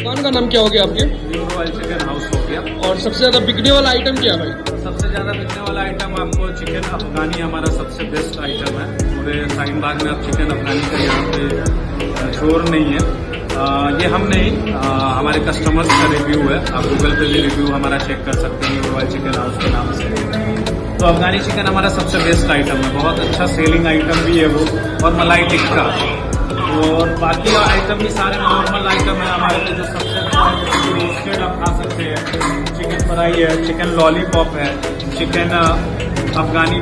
दुकान का नाम क्या हो गया आपके? रॉयल चिकन हाउस हो गया। और सबसे ज्यादा बिकने वाला आइटम क्या है भाई? सबसे ज़्यादा बिकने वाला आइटम आपको चिकन अफगानी हमारा सबसे बेस्ट आइटम है। पूरे शाहीन बाग में आप चिकन अफगानी का यहाँ पे शोर नहीं है। ये हम नहीं, हमारे कस्टमर्स का रिव्यू है। आप गूगल पे भी रिव्यू हमारा चेक कर सकते हैं रॉयल चिकन हाउस के नाम से। तो अफगानी चिकन हमारा सबसे बेस्ट आइटम है, बहुत अच्छा सेलिंग आइटम भी है वो। और मलाई टिक्का और बाकी आइटम भी सारे नॉर्मल आइटम है हमारे लिए। जो सबसे अच्छा है रोस्टेड आप खा सकते हैं, चिकन फ्राई है, चिकन लॉलीपॉप है, चिकन अफगानी